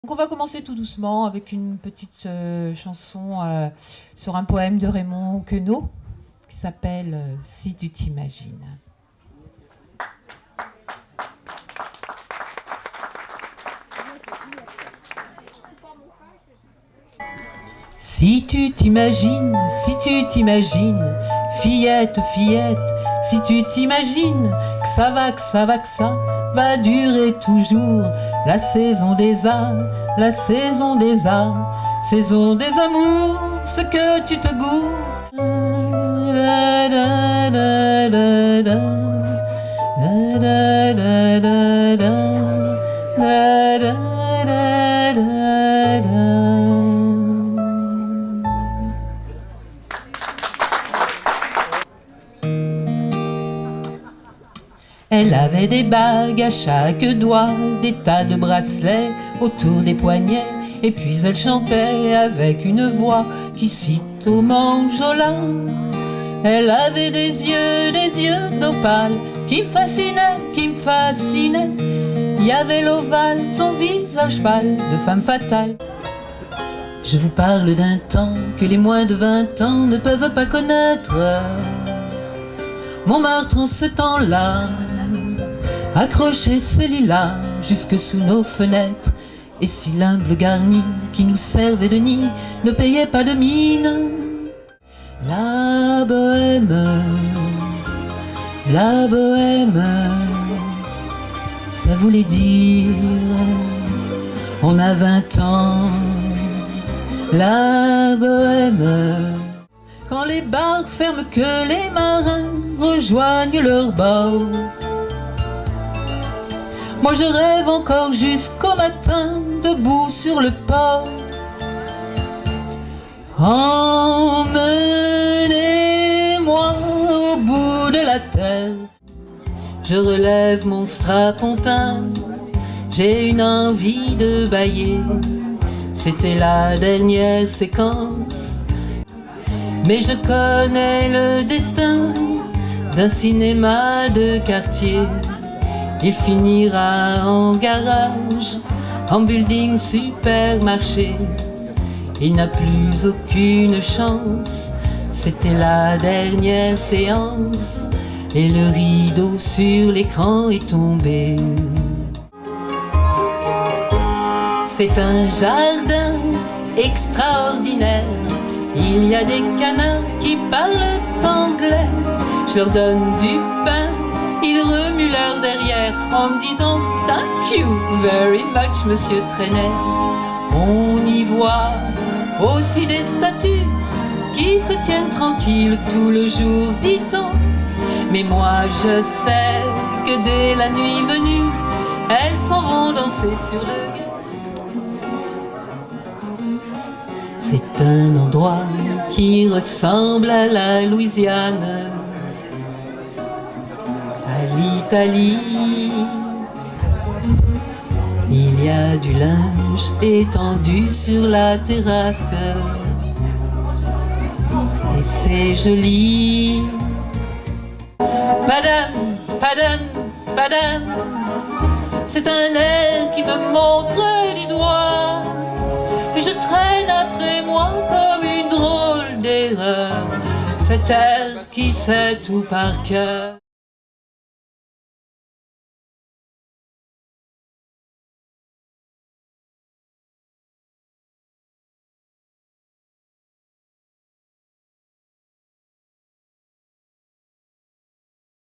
Donc on va commencer tout doucement avec une petite chanson sur un poème de Raymond Queneau qui s'appelle « Si tu t'imagines ». Si tu t'imagines, fillette, fillette, si tu t'imagines que ça va, va durer toujours, la saison des arts, la saison des arts, saison des amours, ce que tu te gourres. Elle avait des bagues à chaque doigt, des tas de bracelets autour des poignets, et puis elle chantait avec une voix qui sitôt m'enjola. Elle avait des yeux d'opale qui me fascinaient, Il y avait l'ovale, son visage pâle de femme fatale. Je vous parle d'un temps que les moins de 20 ans ne peuvent pas connaître. Montmartre en ce temps-là accrochait ses lilas jusque sous nos fenêtres. Et si l'humble garni qui nous servait de nid ne payait pas de mine, la bohème, ça voulait dire on a 20 ans. La bohème, quand les bars ferment, que les marins rejoignent leur bord. Moi je rêve encore jusqu'au matin, debout sur le port. Emmenez-moi au bout de la terre. Je relève mon strapontin, j'ai une envie de bâiller. C'était la dernière séquence, mais je connais le destin d'un cinéma de quartier. Il finira en garage, en building supermarché. Il n'a plus aucune chance, c'était la dernière séance, et le rideau sur l'écran est tombé. C'est un jardin extraordinaire, il y a des canards qui parlent anglais. Je leur donne du pain, ils remuent leur derrière en me disant « Thank you very much, monsieur Trenet ». On y voit aussi des statues qui se tiennent tranquilles tout le jour, dit-on. Mais moi je sais que dès la nuit venue, elles s'en vont danser sur le guet. C'est un endroit qui ressemble à la Louisiane, à l'Italie. Il y a du linge étendu sur la terrasse, et c'est joli. Padam, padam, padam, c'est un air qui me montre du doigt, et je traîne après moi comme une drôle d'erreur, cet air qui sait tout par cœur.